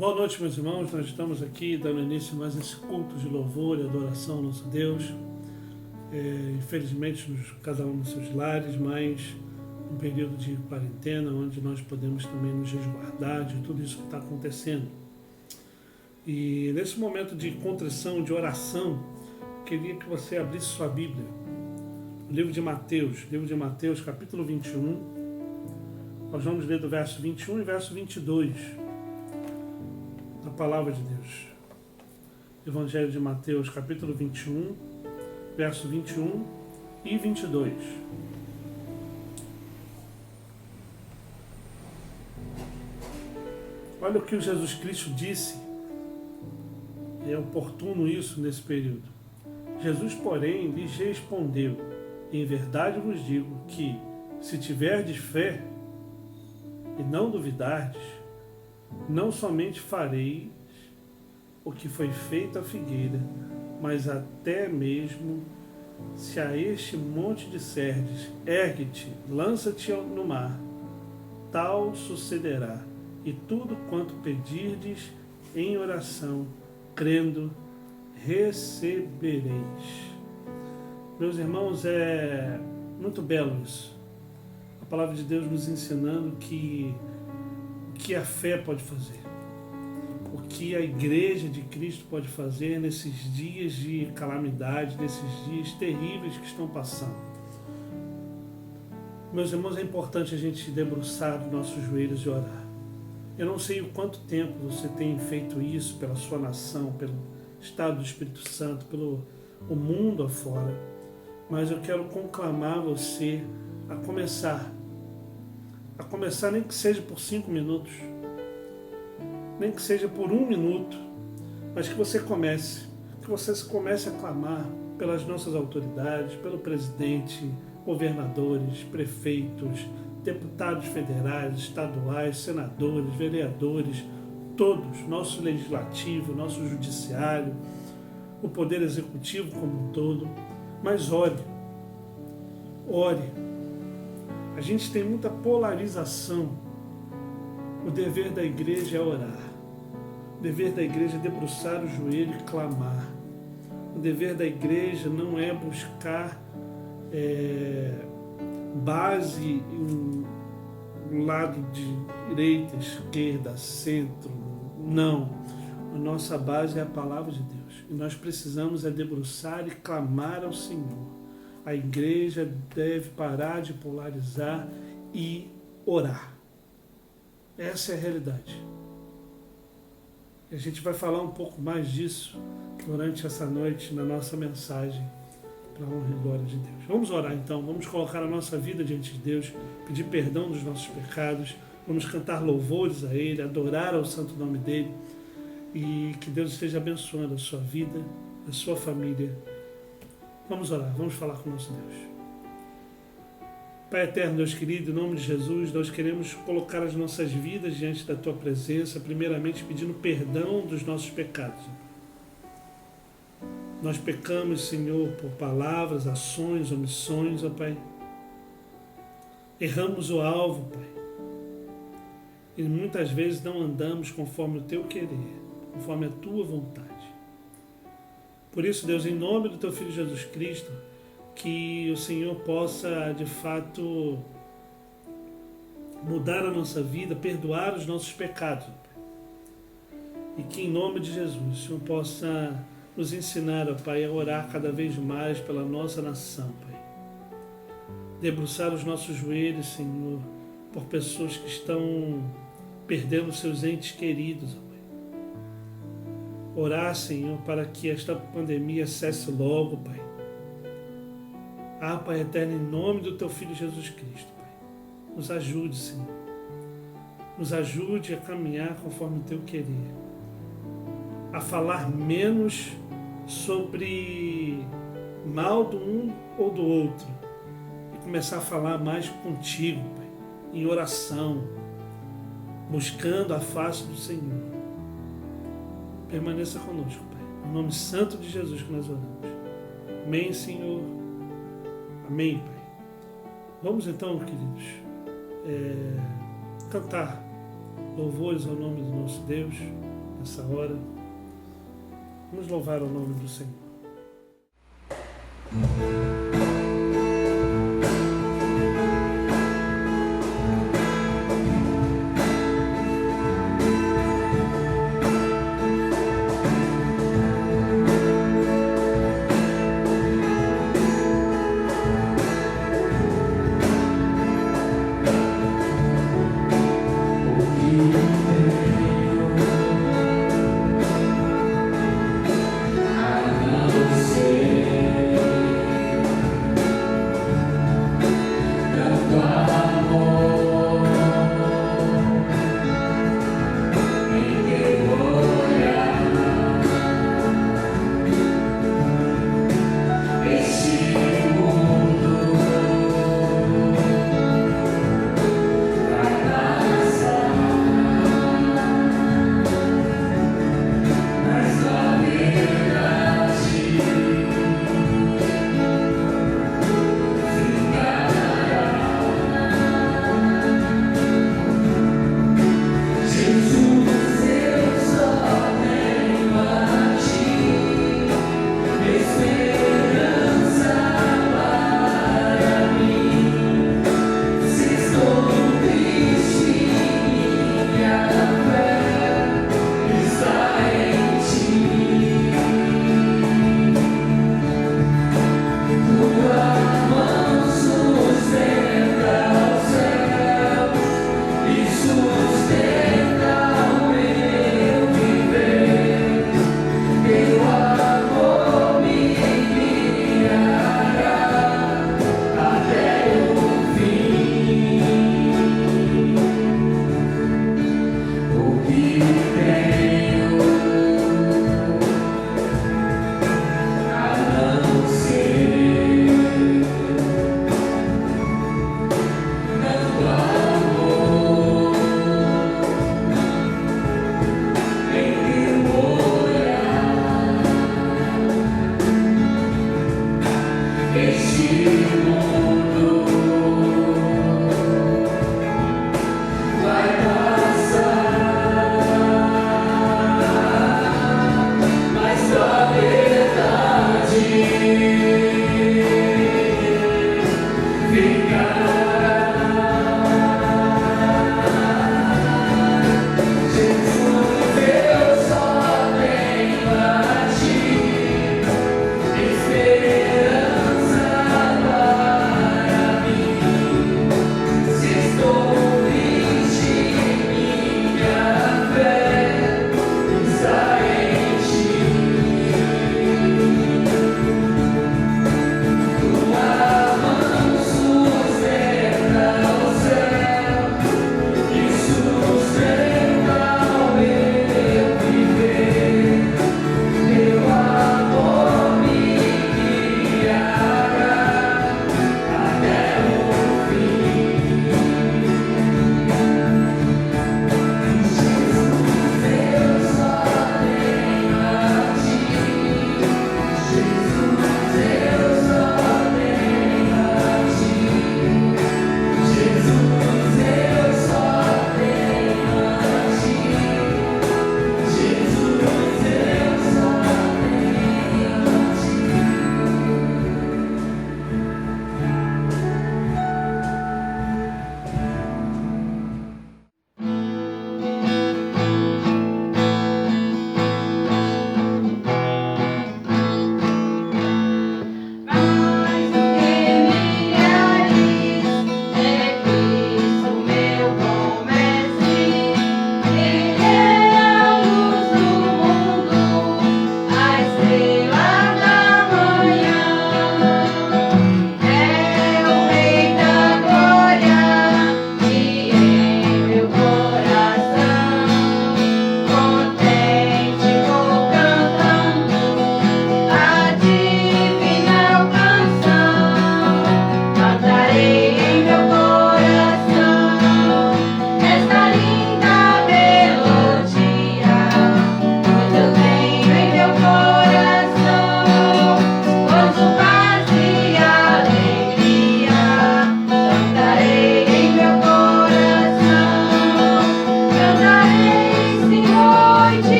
Boa noite, meus irmãos. Nós estamos aqui dando início a mais esse culto de louvor e adoração ao nosso Deus. Infelizmente, cada um nos seus lares, mas um período de quarentena, onde nós podemos também nos resguardar de tudo isso que está acontecendo. E nesse momento de contrição, de oração, queria que você abrisse sua Bíblia. O livro de Mateus, capítulo 21. Nós vamos ler do verso 21 e verso 22. A palavra de Deus. Evangelho de Mateus, capítulo 21, verso 21 e 22. Olha o que o Jesus Cristo disse. É oportuno isso nesse período. Jesus, porém, lhes respondeu: em verdade vos digo que, se tiverdes fé e não duvidardes, não somente fareis o que foi feito à figueira, mas até mesmo se a este monte disserdes: ergue-te, lança-te no mar, tal sucederá. E tudo quanto pedirdes em oração, crendo, recebereis. Meus irmãos, é muito belo isso. A palavra de Deus nos ensinando que a fé pode fazer, o que a igreja de Cristo pode fazer nesses dias de calamidade, nesses dias terríveis que estão passando. Meus irmãos, é importante a gente debruçar dos nossos joelhos e orar. Eu não sei o quanto tempo você tem feito isso pela sua nação, pelo estado do Espírito Santo, pelo o mundo afora, mas eu quero conclamar você a começar nem que seja por 5 minutos, nem que seja por 1 minuto, mas que você comece a clamar pelas nossas autoridades, pelo presidente, governadores, prefeitos, deputados federais, estaduais, senadores, vereadores, todos, nosso legislativo, nosso judiciário, o poder executivo como um todo, mas ore. A gente tem muita polarização. O dever da igreja é orar. O dever da igreja é debruçar o joelho e clamar. O dever da igreja não é buscar base em um lado de direita, esquerda, centro. Não. A nossa base é a palavra de Deus. E nós precisamos debruçar e clamar ao Senhor. A igreja deve parar de polarizar e orar. Essa é a realidade. E a gente vai falar um pouco mais disso durante essa noite na nossa mensagem para a honra e glória de Deus. Vamos orar então, vamos colocar a nossa vida diante de Deus, pedir perdão dos nossos pecados, vamos cantar louvores a Ele, adorar ao santo nome dEle e que Deus esteja abençoando a sua vida, a sua família. Vamos orar, vamos falar com o nosso Deus. Pai eterno, Deus querido, em nome de Jesus, nós queremos colocar as nossas vidas diante da Tua presença, primeiramente pedindo perdão dos nossos pecados. Nós pecamos, Senhor, por palavras, ações, omissões, ó Pai. Erramos o alvo, Pai. E muitas vezes não andamos conforme o Teu querer, conforme a Tua vontade. Por isso, Deus, em nome do Teu Filho Jesus Cristo, que o Senhor possa, de fato, mudar a nossa vida, perdoar os nossos pecados. E que, em nome de Jesus, o Senhor possa nos ensinar, ó Pai, a orar cada vez mais pela nossa nação, Pai. Debruçar os nossos joelhos, Senhor, por pessoas que estão perdendo seus entes queridos, ó Pai. Orar, Senhor, para que esta pandemia cesse logo, Pai. Pai eterno, em nome do Teu Filho Jesus Cristo, Pai. Nos ajude, Senhor. Nos ajude a caminhar conforme o Teu querer. A falar menos sobre mal do um ou do outro. E começar a falar mais contigo, Pai. Em oração. Buscando a face do Senhor. Permaneça conosco, Pai. No nome santo de Jesus que nós oramos. Amém, Senhor. Amém, Pai. Vamos então, queridos, cantar Louvores ao nome do nosso Deus nessa hora. Vamos louvar o nome do Senhor.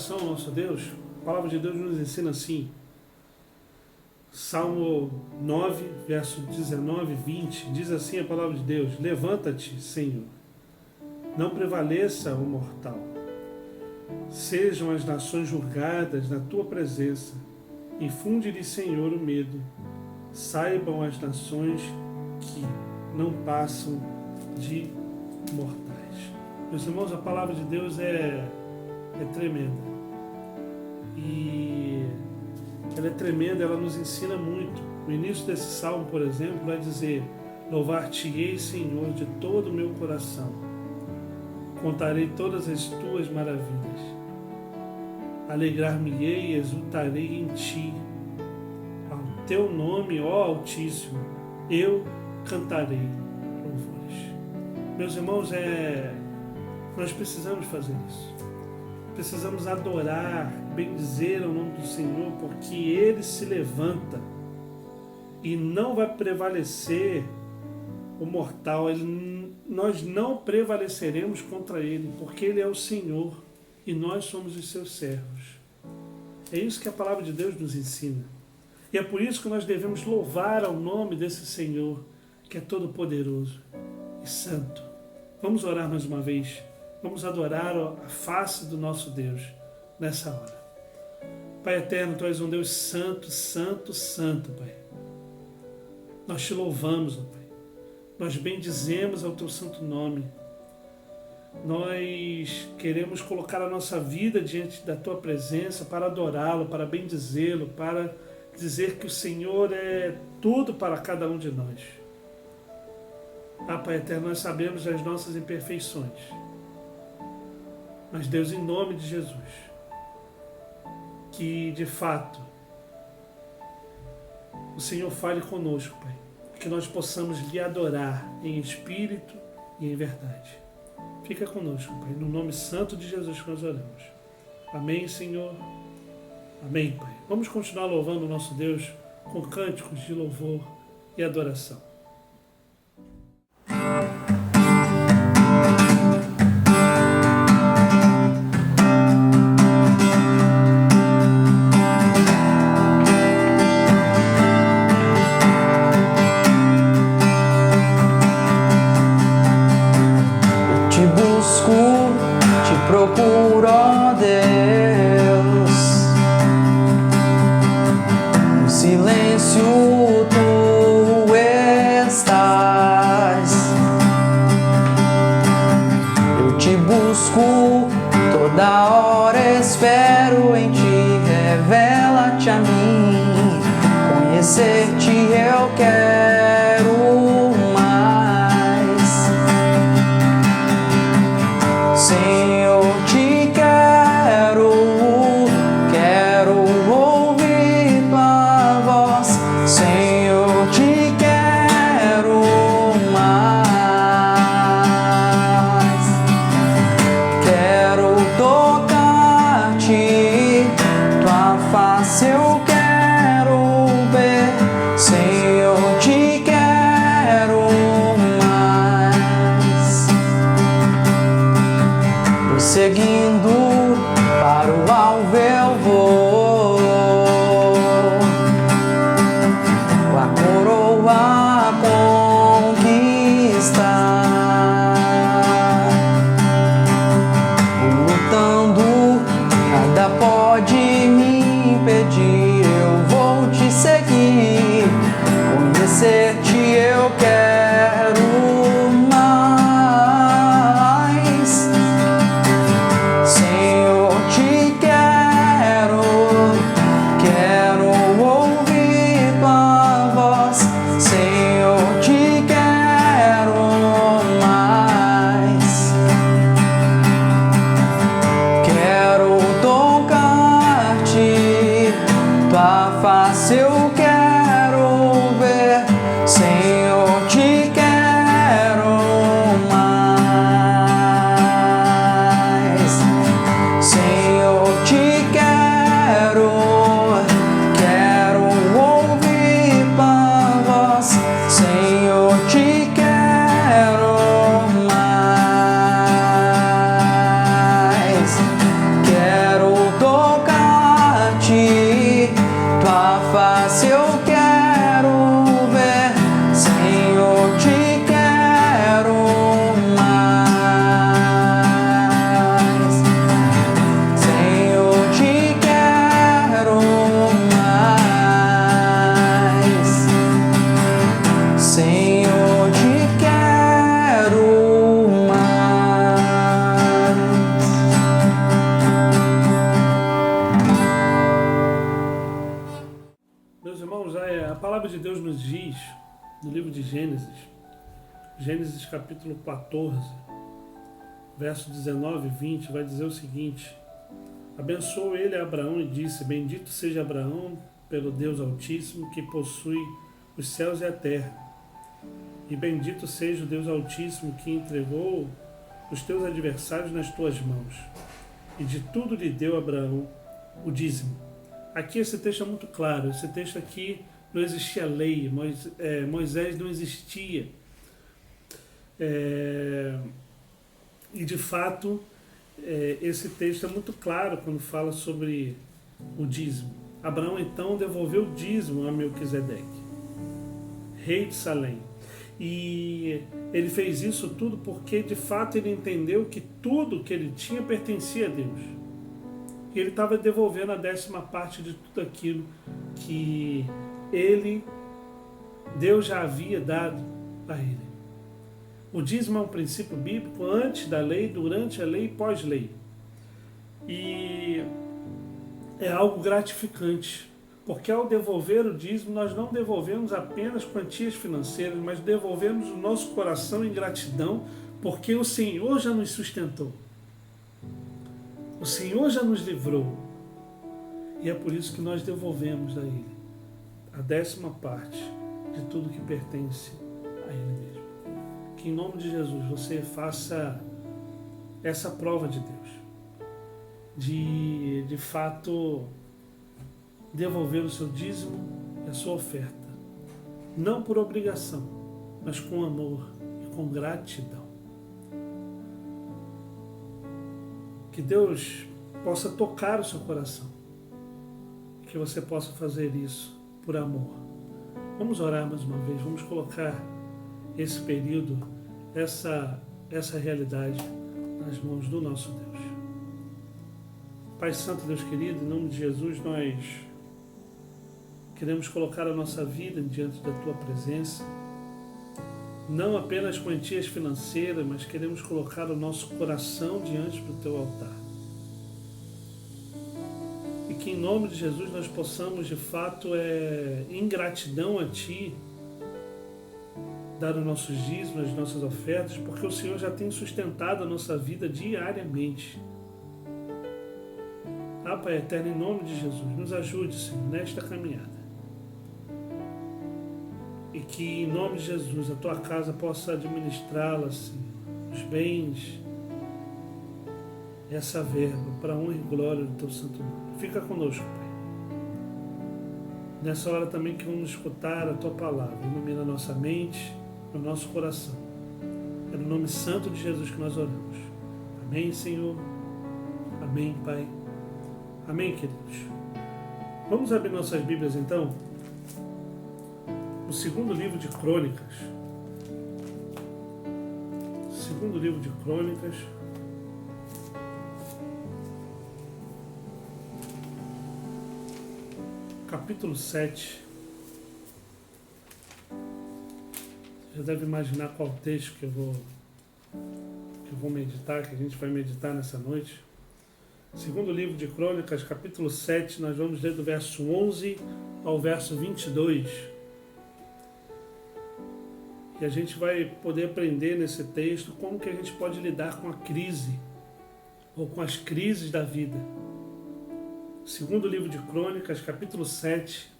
adoração ao nosso Deus, a palavra de Deus nos ensina assim. Salmo 9, verso 19 e 20, diz assim a palavra de Deus: levanta-te, Senhor, não prevaleça o mortal. Sejam as nações julgadas na tua presença. Infunde-lhe, Senhor, o medo. Saibam as nações que não passam de mortais. Meus irmãos, a palavra de Deus é tremenda. E ela é tremenda, ela nos ensina muito. No início desse salmo, por exemplo, vai dizer: louvar-te-ei, Senhor, de todo o meu coração. Contarei todas as tuas maravilhas. Alegrar-me-ei e exultarei em ti. Ao teu nome, ó Altíssimo, eu cantarei louvores. Meus irmãos, nós precisamos fazer isso. Precisamos adorar, bendizer o nome do Senhor, porque Ele se levanta e não vai prevalecer o mortal. Nós não prevaleceremos contra Ele, porque Ele é o Senhor e nós somos os seus servos. É isso que a palavra de Deus nos ensina. E é por isso que nós devemos louvar ao nome desse Senhor, que é todo-poderoso e santo. Vamos orar mais uma vez. Vamos adorar a face do nosso Deus nessa hora. Pai eterno, Tu és um Deus santo, santo, santo, Pai. Nós Te louvamos, ó Pai. Nós bendizemos ao Teu santo nome. Nós queremos colocar a nossa vida diante da Tua presença para adorá-lo, para bendizê-lo, para dizer que o Senhor é tudo para cada um de nós. Pai eterno, nós sabemos das nossas imperfeições. Mas Deus, em nome de Jesus, que de fato o Senhor fale conosco, Pai, que nós possamos lhe adorar em espírito e em verdade. Fica conosco, Pai, no nome santo de Jesus que nós oramos. Amém, Senhor. Amém, Pai. Vamos continuar louvando o nosso Deus com cânticos de louvor e adoração. Procuro, ó Deus, no silêncio Tu estás. Eu Te busco toda hora, espero em Ti, revela-te a mim. Conhecer-te eu quero mais, Senhor. Quero ouvir Tua voz, Senhor, Te quero mais. Quero tocar-te, Tua face eu quero ver, Senhor, Te quero mais. Prosseguindo para o alvo eu vou, a coroa conquistar. Lutando, nada pode me impedir, eu vou Te seguir. Conhecer-te eu quero mais, Senhor, Te quero. Quero ouvir Tua voz, Senhor, Te quero no livro de Gênesis, Gênesis capítulo 14, verso 19 e 20, vai dizer o seguinte: abençoou ele a Abraão e disse: bendito seja Abraão pelo Deus Altíssimo, que possui os céus e a terra. E bendito seja o Deus Altíssimo, que entregou os teus adversários nas tuas mãos. E de tudo lhe deu Abraão o dízimo. Aqui esse texto é muito claro. Esse texto aqui não existia lei. Moisés não existia. E de fato, esse texto é muito claro quando fala sobre o dízimo. Abraão então devolveu o dízimo a Melquisedeque, rei de Salém. E ele fez isso tudo porque de fato ele entendeu que tudo que ele tinha pertencia a Deus. E ele estava devolvendo a 10ª parte de tudo aquilo que Deus já havia dado a ele. O dízimo é um princípio bíblico antes da lei, durante a lei e pós-lei. E é algo gratificante, porque ao devolver o dízimo, nós não devolvemos apenas quantias financeiras, mas devolvemos o nosso coração em gratidão, porque o Senhor já nos sustentou. O Senhor já nos livrou. E é por isso que nós devolvemos a Ele a 10ª parte de tudo que pertence a Ele mesmo. Que em nome de Jesus você faça essa prova de Deus. De fato, devolver o seu dízimo e a sua oferta. Não por obrigação, mas com amor e com gratidão. Que Deus possa tocar o seu coração. Que você possa fazer isso por amor. Vamos orar mais uma vez. Vamos colocar esse período, essa realidade nas mãos do nosso Deus. Pai Santo, Deus querido, em nome de Jesus, nós queremos colocar a nossa vida diante da Tua presença. Não apenas quantias financeiras, mas queremos colocar o nosso coração diante do Teu altar. E que em nome de Jesus nós possamos, de fato, em gratidão a Ti, dar os nossos dízimos, as nossas ofertas, porque o Senhor já tem sustentado a nossa vida diariamente. Pai eterno, em nome de Jesus, nos ajude, Senhor, nesta caminhada. E que, em nome de Jesus, a Tua casa possa administrá-la, Senhor, os bens, essa verba, para a honra e glória do Teu santo nome. Fica conosco, Pai. Nessa hora também que vamos escutar a Tua palavra, ilumina a nossa mente, o nosso coração. É no nome santo de Jesus que nós oramos. Amém, Senhor. Amém, Pai. Amém, queridos. Vamos abrir nossas Bíblias, então, no segundo livro de Crônicas. Segundo livro de Crônicas. Capítulo 7. Você já deve imaginar qual texto que eu vou meditar, que a gente vai meditar nessa noite. Segundo livro de Crônicas, capítulo 7, nós vamos ler do verso 11 ao verso 22. E a gente vai poder aprender nesse texto como que a gente pode lidar com a crise, ou com as crises da vida. Segundo livro de Crônicas, capítulo 7,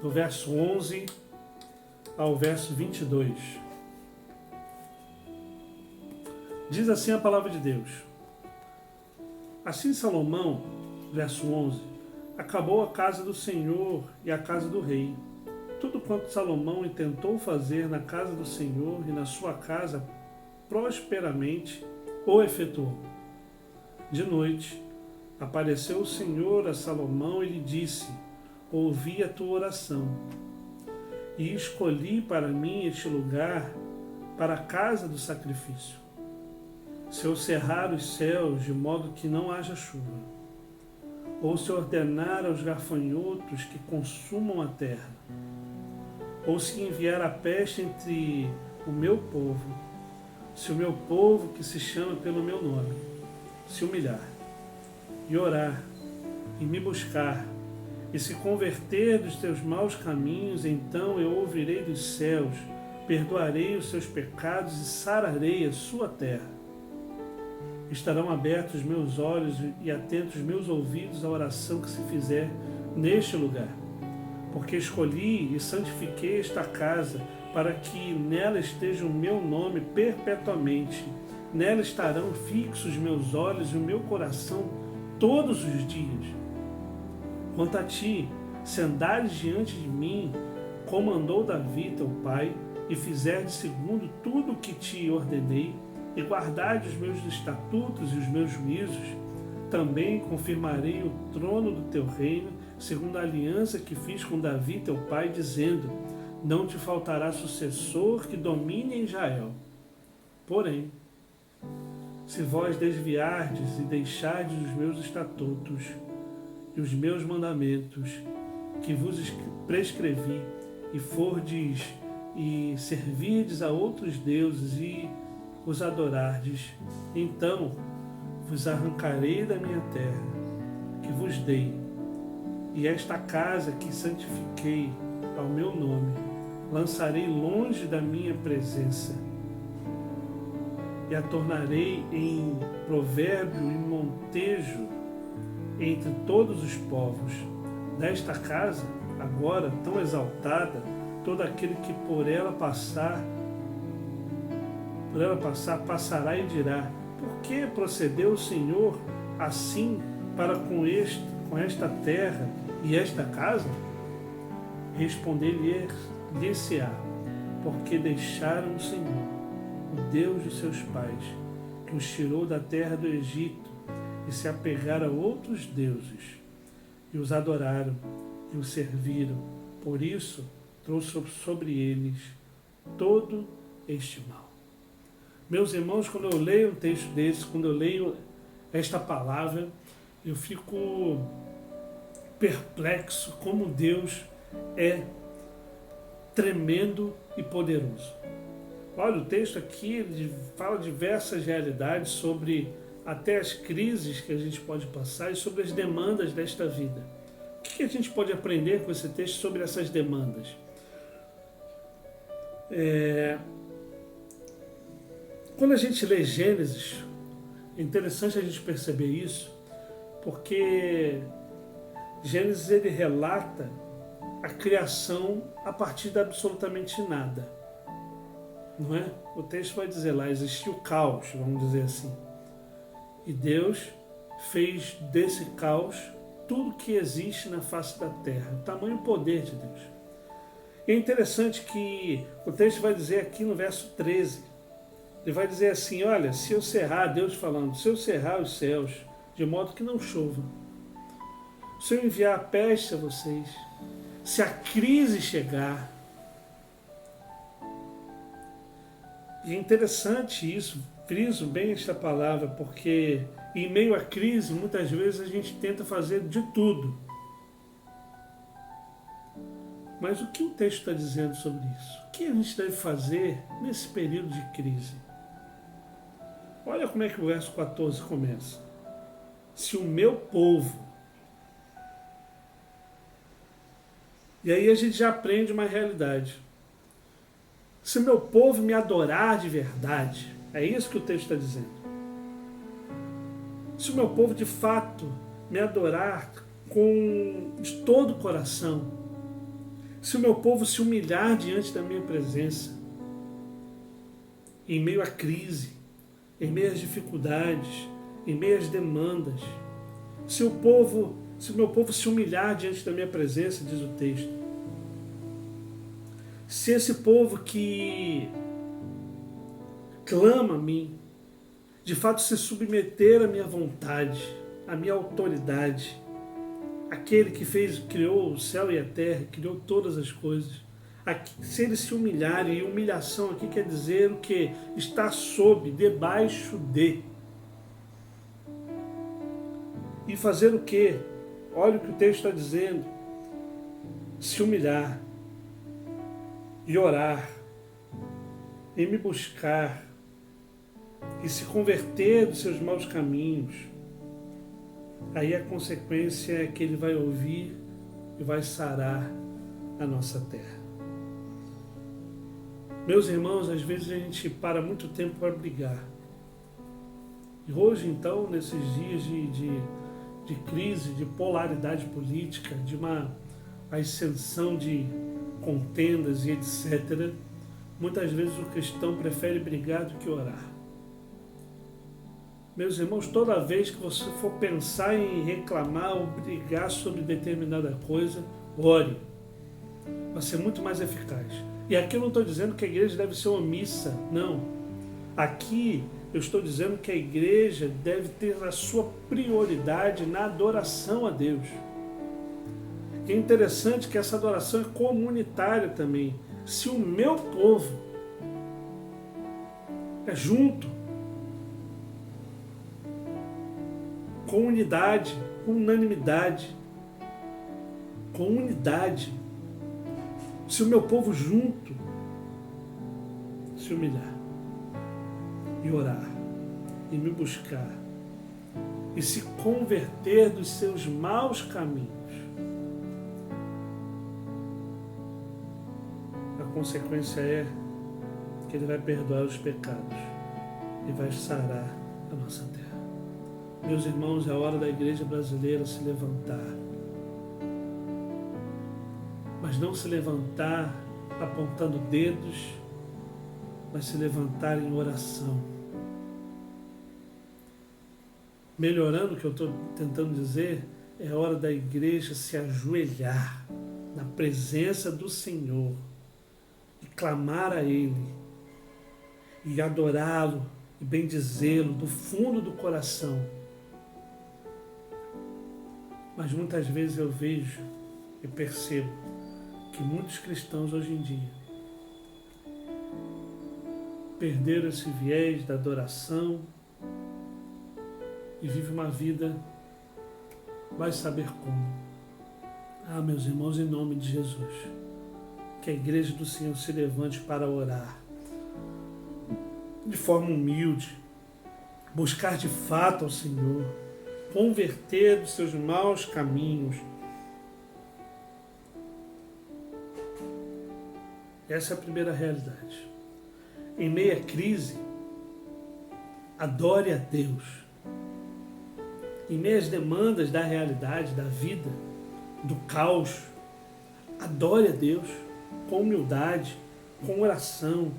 do verso 11 ao verso 22. Diz assim a palavra de Deus. Assim Salomão, verso 11, acabou a casa do Senhor e a casa do rei. Tudo quanto Salomão intentou fazer na casa do Senhor e na sua casa, prosperamente o efetuou. De noite, apareceu o Senhor a Salomão e lhe disse: ouvi a tua oração e escolhi para mim este lugar para a casa do sacrifício. Se eu cerrar os céus de modo que não haja chuva, ou se ordenar aos gafanhotos que consumam a terra, ou se enviar a peste entre o meu povo, se o meu povo que se chama pelo meu nome se humilhar e orar e me buscar e se converter dos teus maus caminhos, então eu ouvirei dos céus, perdoarei os seus pecados e sararei a sua terra. Estarão abertos os meus olhos e atentos os meus ouvidos à oração que se fizer neste lugar. Porque escolhi e santifiquei esta casa, para que nela esteja o meu nome perpetuamente. Nela estarão fixos meus olhos e o meu coração todos os dias. Quanto a ti, se andares diante de mim, como andou Davi teu pai, e fizeres segundo tudo o que te ordenei, e guardares os meus estatutos e os meus juízos, também confirmarei o trono do teu reino, segundo a aliança que fiz com Davi teu pai, dizendo: não te faltará sucessor que domine em Israel. Porém, se vós desviardes e deixardes os meus estatutos e os meus mandamentos que vos prescrevi, e fordes e servirdes a outros deuses e os adorardes, então vos arrancarei da minha terra, que vos dei, e esta casa que santifiquei ao meu nome, lançarei longe da minha presença, e a tornarei em provérbio e montejo entre todos os povos. Desta casa, agora tão exaltada, todo aquele que por ela passar, passará e dirá: por que procedeu o Senhor assim para com esta terra e esta casa? Responder-lhe-se-á: porque deixaram o Senhor, o Deus de seus pais, que os tirou da terra do Egito, e se apegaram a outros deuses, e os adoraram, e os serviram. Por isso, trouxe sobre eles todo este mal. Meus irmãos, quando eu leio um texto desse, quando eu leio esta palavra, eu fico perplexo como Deus é tremendo e poderoso. Olha, o texto aqui ele fala diversas realidades sobre até as crises que a gente pode passar e sobre as demandas desta vida. O que a gente pode aprender com esse texto sobre essas demandas? Quando a gente lê Gênesis, é interessante a gente perceber isso, porque Gênesis ele relata a criação a partir de absolutamente nada. Não é? O texto vai dizer lá, existiu caos, vamos dizer assim. E Deus fez desse caos tudo que existe na face da terra, o tamanho e poder de Deus. E é interessante que o texto vai dizer aqui no verso 13, ele vai dizer assim: olha, se eu cerrar, Deus falando, se eu cerrar os céus, de modo que não chova, se eu enviar a peste a vocês, se a crise chegar. E é interessante isso, friso bem esta palavra, porque em meio à crise, muitas vezes a gente tenta fazer de tudo. Mas o que o texto está dizendo sobre isso? O que a gente deve fazer nesse período de crise? Olha como é que o verso 14 começa. Se o meu povo... E aí a gente já aprende uma realidade. Se o meu povo me adorar de verdade, é isso que o texto está dizendo. Se o meu povo de fato me adorar de todo o coração, se o meu povo se humilhar diante da minha presença, em meio à crise, em meio às dificuldades, em meio às demandas, se o meu povo se humilhar diante da minha presença, diz o texto, se esse povo que clama a mim, de fato se submeter à minha vontade, à minha autoridade, aquele que criou o céu e a terra, criou todas as coisas, se eles se humilharem, e humilhação aqui quer dizer o que? Está sob, debaixo de. E fazer o que? Olha o que o texto está dizendo. Se humilhar e orar e me buscar e se converter dos seus maus caminhos, aí a consequência é que ele vai ouvir e vai sarar a nossa terra. Meus irmãos, às vezes a gente para muito tempo para brigar. E hoje, então, nesses dias de crise, de polaridade política, de uma ascensão de contendas e etc., muitas vezes o cristão prefere brigar do que orar. Meus irmãos, toda vez que você for pensar em reclamar ou brigar sobre determinada coisa, ore. Vai ser muito mais eficaz. E aqui eu não estou dizendo que a igreja deve ser omissa, não. Aqui eu estou dizendo que a igreja deve ter a sua prioridade na adoração a Deus. E é interessante que essa adoração é comunitária também. Se o meu povo é junto, com unidade, com unanimidade, com unidade, se o meu povo junto se humilhar e orar e me buscar e se converter dos seus maus caminhos, a consequência é que Ele vai perdoar os pecados e vai sarar a nossa terra. Meus irmãos, é a hora da igreja brasileira se levantar. Mas não se levantar apontando dedos, mas se levantar em oração. Melhorando o que eu estou tentando dizer, é a hora da igreja se ajoelhar na presença do Senhor e clamar a Ele e adorá-lo e bendizê-lo do fundo do coração. Mas muitas vezes eu vejo e percebo que muitos cristãos hoje em dia perderam esse viés da adoração e vivem uma vida, vai saber como. Ah, meus irmãos, em nome de Jesus, que a igreja do Senhor se levante para orar de forma humilde, buscar de fato ao Senhor, converter dos seus maus caminhos. Essa é a primeira realidade. Em meio à crise, adore a Deus. Em meio às demandas da realidade, da vida, do caos, adore a Deus com humildade, com oração,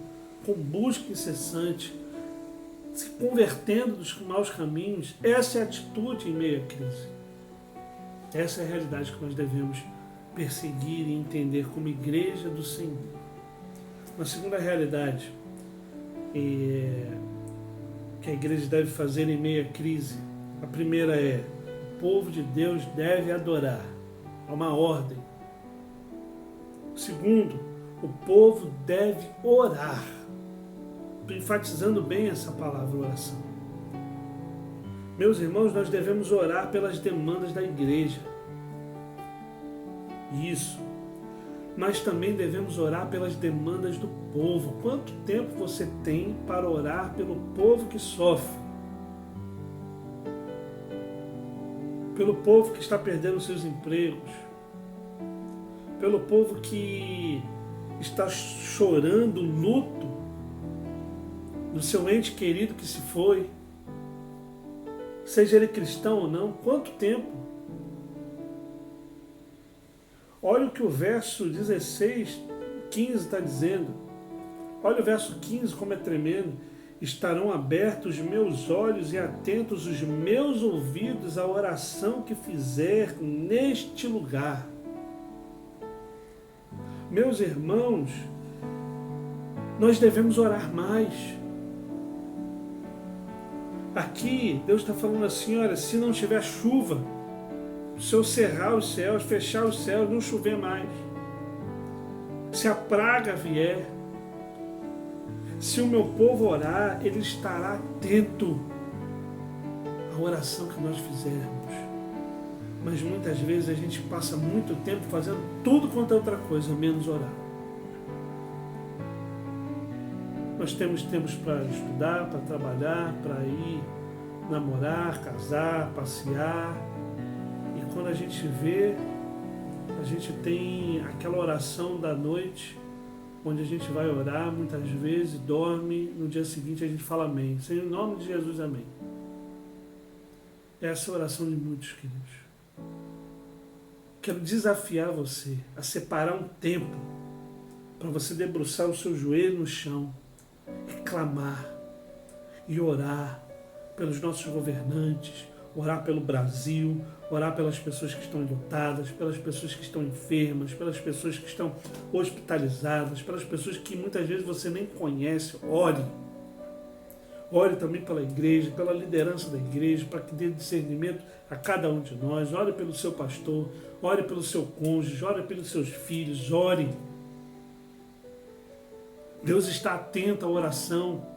com busca incessante, se convertendo dos maus caminhos. Essa é a atitude em meio à crise. Essa é a realidade que nós devemos perseguir e entender como igreja do Senhor. Uma segunda realidade que a igreja deve fazer em meio à crise. A primeira é: o povo de Deus deve adorar. É uma ordem. Segundo, o povo deve orar. Estou enfatizando bem essa palavra, oração. Meus irmãos, nós devemos orar pelas demandas da igreja. Isso. Mas também devemos orar pelas demandas do povo. Quanto tempo você tem para orar pelo povo que sofre? Pelo povo que está perdendo seus empregos? Pelo povo que está chorando o luto do seu ente querido que se foi? Seja ele cristão ou não, quanto tempo? Olha o que o verso 16, 15 está dizendo. Olha o verso 15 como é tremendo. Estarão abertos os meus olhos e atentos os meus ouvidos à oração que fizer neste lugar. Meus irmãos, nós devemos orar mais. Aqui Deus está falando assim: olha, se não tiver chuva, se eu cerrar os céus, fechar os céus, não chover mais, se a praga vier, se o meu povo orar, ele estará atento à oração que nós fizermos. Mas muitas vezes a gente passa muito tempo fazendo tudo quanto é outra coisa, menos orar. Nós temos tempos para estudar, para trabalhar, para ir namorar, casar, passear. E quando a gente vê, a gente tem aquela oração da noite, onde a gente vai orar, muitas vezes, dorme, no dia seguinte a gente fala amém. Senhor, em nome de Jesus, amém. Essa é a oração de muitos, queridos. Quero desafiar você a separar um tempo para você debruçar o seu joelho no chão e clamar e orar pelos nossos governantes, orar pelo Brasil, orar pelas pessoas que estão enlutadas, pelas pessoas que estão enfermas, pelas pessoas que estão hospitalizadas, pelas pessoas que muitas vezes você nem conhece. Ore. Ore também pela igreja, pela liderança da igreja, para que dê discernimento a cada um de nós. Ore pelo seu pastor, ore pelo seu cônjuge, ore pelos seus filhos, ore. Deus está atento à oração.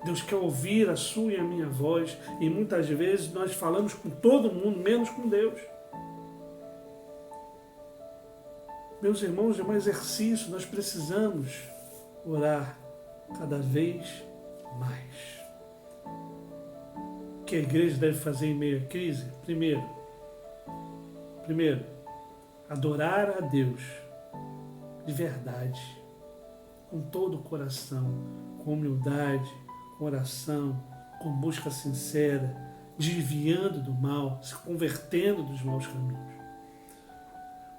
Deus quer ouvir a sua e a minha voz. E muitas vezes nós falamos com todo mundo, menos com Deus. Meus irmãos, é um exercício. Nós precisamos orar cada vez mais. O que a igreja deve fazer em meio à crise? Primeiro, adorar a Deus de verdade, com todo o coração, com humildade, com oração, com busca sincera, desviando do mal, se convertendo dos maus caminhos.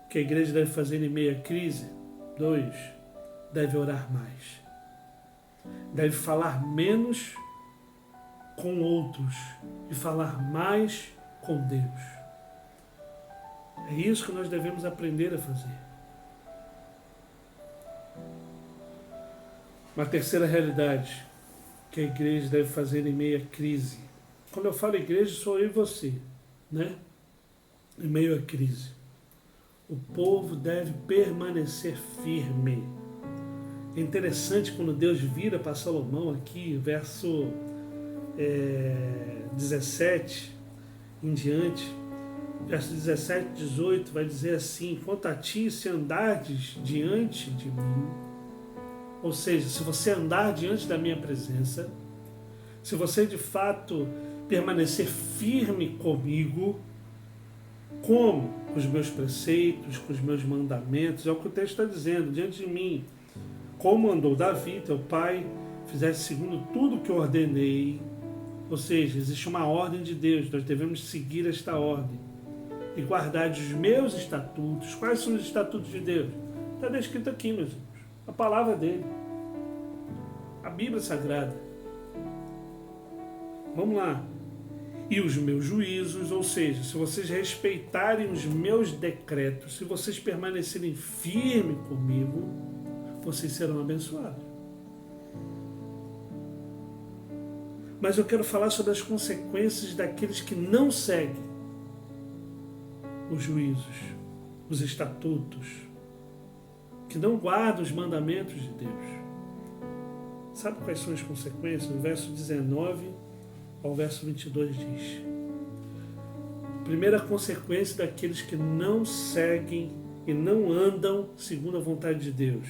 O que a igreja deve fazer em meio à crise? 2, deve orar mais. Deve falar menos com outros e falar mais com Deus. É isso que nós devemos aprender a fazer. Uma terceira realidade que a igreja deve fazer em meio à crise. Quando eu falo igreja, sou eu e você, né? Em meio à crise. O povo deve permanecer firme. É interessante quando Deus vira para Salomão aqui, verso 17 em diante, verso 17, 18, vai dizer assim: quanto a ti, se andardes diante de mim, ou seja, se você andar diante da minha presença, se você de fato permanecer firme comigo, como? Com os meus preceitos, com os meus mandamentos, é o que o texto está dizendo, diante de mim, como andou Davi, teu pai, fizesse segundo tudo que eu ordenei. Ou seja, existe uma ordem de Deus, nós devemos seguir esta ordem e guardar os meus estatutos. Quais são os estatutos de Deus? Está descrito aqui, meus irmãos. A palavra dele, a Bíblia Sagrada. Vamos lá. E os meus juízos, ou seja, se vocês respeitarem os meus decretos, se vocês permanecerem firmes comigo, vocês serão abençoados. Mas eu quero falar sobre as consequências daqueles que não seguem os juízos, os estatutos, que não guardam os mandamentos de Deus. Sabe quais são as consequências? O verso 19 ao verso 22 diz: primeira consequência daqueles que não seguem e não andam segundo a vontade de Deus.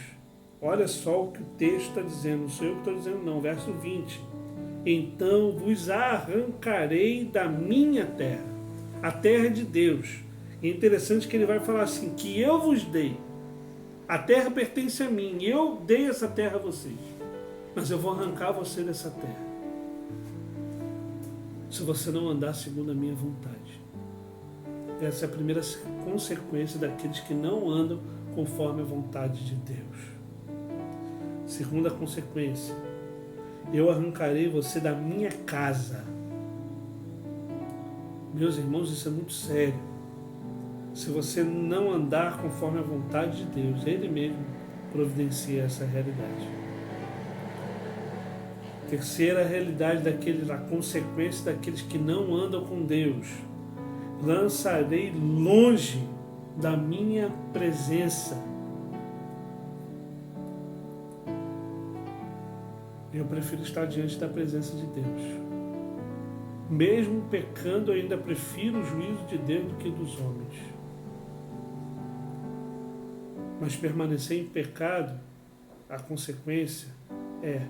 Olha só o que o texto está dizendo, não sou eu que estou dizendo não, verso 20. Então vos arrancarei da minha terra, a terra de Deus. E é interessante que ele vai falar assim, que eu vos dei. A terra pertence a mim, eu dei essa terra a vocês. Mas eu vou arrancar você dessa terra, se você não andar segundo a minha vontade. Essa é a primeira consequência daqueles que não andam conforme a vontade de Deus. Segunda consequência: eu arrancarei você da minha casa. Meus irmãos, isso é muito sério. Se você não andar conforme a vontade de Deus, Ele mesmo providencia essa realidade. Terceira realidade a consequência daqueles que não andam com Deus: lançarei longe da minha presença. Eu prefiro estar diante da presença de Deus. Mesmo pecando, eu ainda prefiro o juízo de Deus do que dos homens. Mas permanecer em pecado, a consequência é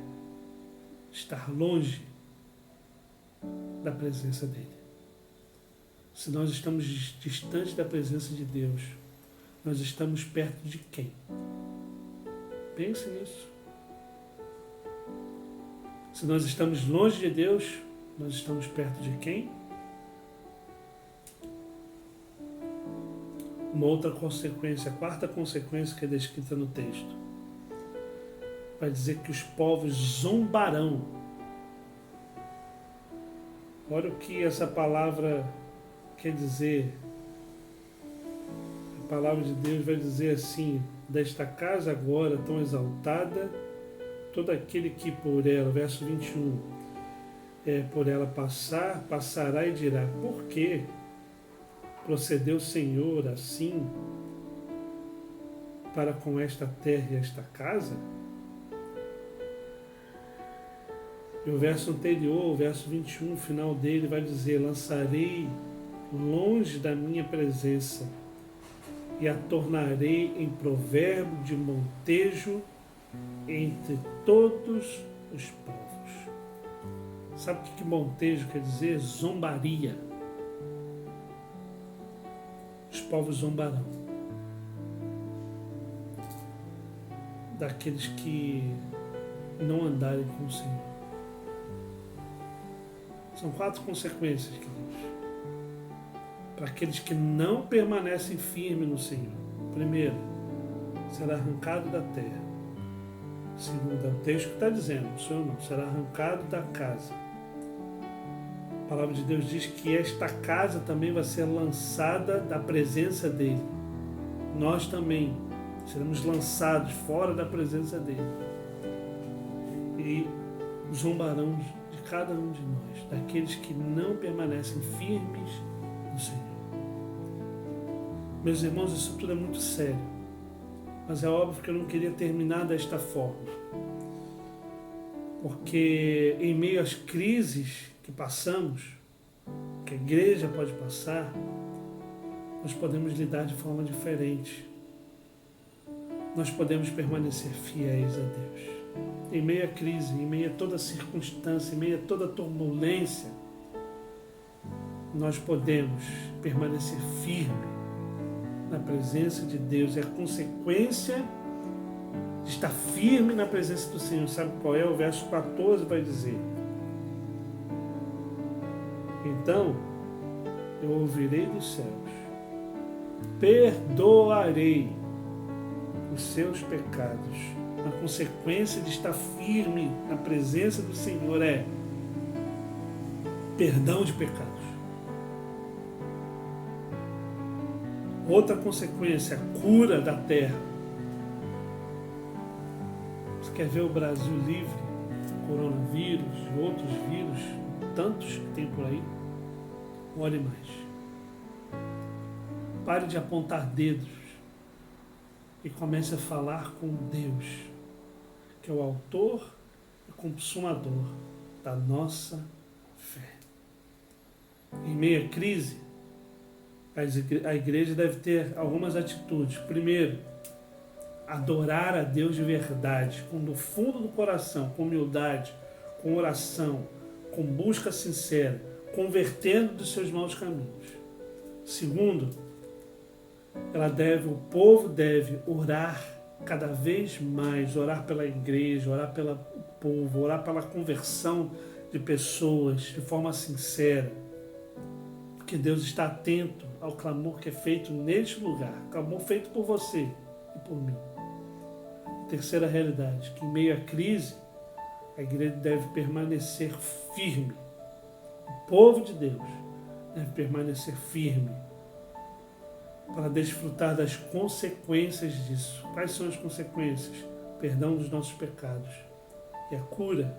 estar longe da presença dele. Se nós estamos distantes da presença de Deus, nós estamos perto de quem? Pense nisso. Se nós estamos longe de Deus, nós estamos perto de quem? Uma outra consequência, a quarta consequência que é descrita no texto, vai dizer que os povos zombarão. Olha o que essa palavra quer dizer. A palavra de Deus vai dizer assim: desta casa agora tão exaltada, todo aquele que por ela, verso 21, por ela passará e dirá: por que procedeu o Senhor assim para com esta terra e esta casa? E o verso anterior, o verso 21, o final dele vai dizer: lançarei longe da minha presença e a tornarei em provérbio de montejo entre todos os povos. Sabe o que montejo quer dizer? Zombaria. Os povos zombarão daqueles que não andarem com o Senhor. São 4 consequências, queridos, para aqueles que não permanecem firmes no Senhor. Primeiro, será arrancado da terra. Segundo, é o texto que está dizendo, o Senhor não, será arrancado da casa. A palavra de Deus diz que esta casa também vai ser lançada da presença dEle. Nós também seremos lançados fora da presença dEle. E zombarão de cada um de nós, daqueles que não permanecem firmes no Senhor. Meus irmãos, isso tudo é muito sério. Mas é óbvio que eu não queria terminar desta forma. Porque em meio às crises que passamos, que a igreja pode passar, nós podemos lidar de forma diferente. Nós podemos permanecer fiéis a Deus. Em meio à crise, em meio a toda circunstância, em meio a toda turbulência, nós podemos permanecer firmes na presença de Deus. É a consequência de estar firme na presença do Senhor. Sabe qual é? O verso 14 vai dizer: então eu ouvirei dos céus, perdoarei os seus pecados. A consequência de estar firme na presença do Senhor é perdão de pecados. Outra consequência, a cura da terra. Você quer ver o Brasil livre do coronavírus e outros vírus, tantos que tem por aí? Ore mais. Pare de apontar dedos e comece a falar com Deus, que é o autor e consumador da nossa fé. Em meio à crise, a igreja deve ter algumas atitudes. Primeiro, adorar a Deus de verdade, do fundo do coração, com humildade, com oração, com busca sincera, convertendo dos seus maus caminhos. Segundo, o povo deve orar cada vez mais, orar pela igreja, orar pelo povo, orar pela conversão de pessoas de forma sincera, porque Deus está atento ao clamor que é feito neste lugar, clamor feito por você e por mim. Terceira realidade, que em meio à crise, a igreja deve permanecer firme. O povo de Deus deve permanecer firme para desfrutar das consequências disso. Quais são as consequências? Perdão dos nossos pecados e a cura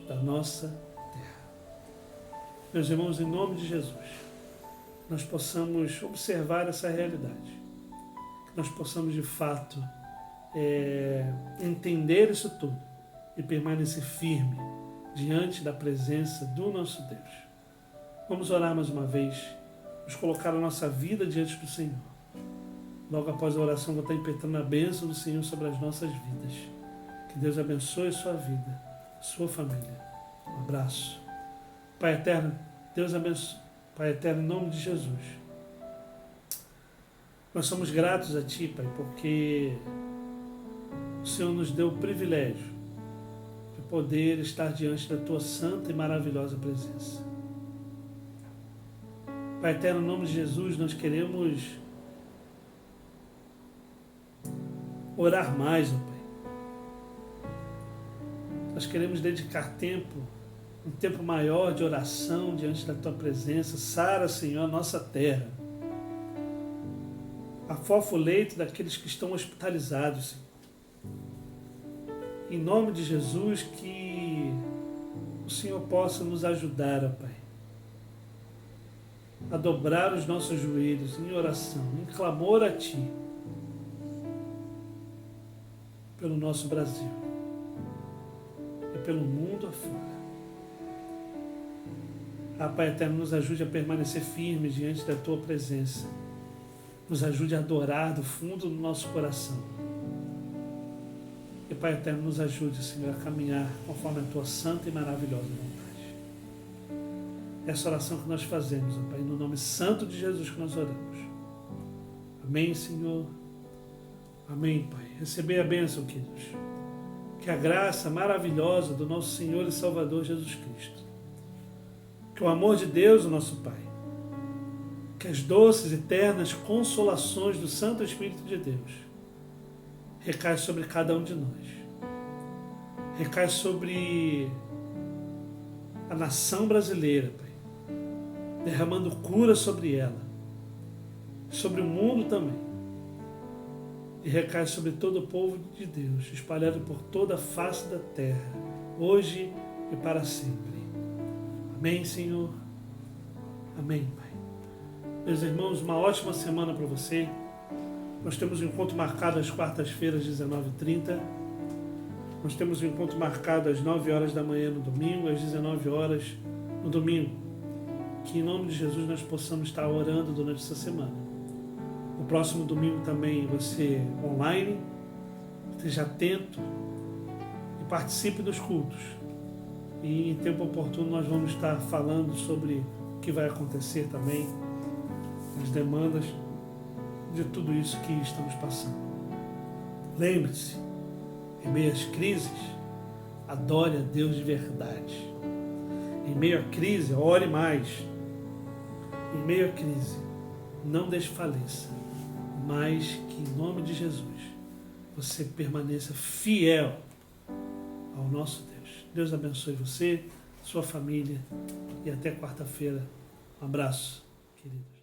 da nossa terra. Meus irmãos, em nome de Jesus, nós possamos observar essa realidade, que nós possamos de fato entender isso tudo e permanecer firme diante da presença do nosso Deus. Vamos orar mais uma vez, vamos colocar a nossa vida diante do Senhor. Logo após a oração, vou estar impetrando a bênção do Senhor sobre as nossas vidas. Que Deus abençoe a sua vida, a sua família. Um abraço. Pai eterno, Deus abençoe. Pai eterno, em nome de Jesus, Nós somos gratos a Ti, Pai, porque o Senhor nos deu o privilégio de poder estar diante da Tua santa e maravilhosa presença. Pai eterno, em nome de Jesus, nós queremos orar mais, ó Pai. Nós queremos dedicar um tempo maior de oração diante da Tua presença. Sara, Senhor, a nossa terra. Afofa o leito daqueles que estão hospitalizados, Senhor. Em nome de Jesus, que o Senhor possa nos ajudar, ó Pai, a dobrar os nossos joelhos em oração, em clamor a Ti, pelo nosso Brasil e pelo mundo afora. Pai eterno, nos ajude a permanecer firmes diante da Tua presença. Nos ajude a adorar do fundo do nosso coração. E Pai eterno, nos ajude, Senhor, a caminhar conforme a Tua santa e maravilhosa vontade. Essa oração que nós fazemos, ó Pai, no nome santo de Jesus que nós oramos. Amém, Senhor. Amém, Pai. Recebei a bênção, queridos. Que a graça maravilhosa do nosso Senhor e Salvador Jesus Cristo, que o amor de Deus, o nosso Pai, que as doces e eternas consolações do Santo Espírito de Deus recai sobre cada um de nós. Recai sobre a nação brasileira, Pai, derramando cura sobre ela, sobre o mundo também. E recai sobre todo o povo de Deus, espalhado por toda a face da terra, hoje e para sempre. Amém, Senhor. Amém, Pai. Meus irmãos, uma ótima semana para você. Nós temos um encontro marcado às quartas-feiras, 19h30. Nós temos um encontro marcado às 9 horas da manhã no domingo, às 19 horas no domingo. Que em nome de Jesus nós possamos estar orando durante essa semana. O próximo domingo também vai ser online. Esteja atento e participe dos cultos. E em tempo oportuno nós vamos estar falando sobre o que vai acontecer também, as demandas de tudo isso que estamos passando. Lembre-se, em meio às crises, adore a Deus de verdade. Em meio à crise, ore mais. Em meio à crise, não desfaleça, mas que em nome de Jesus você permaneça fiel ao nosso Deus. Deus abençoe você, sua família e até quarta-feira. Um abraço, queridos.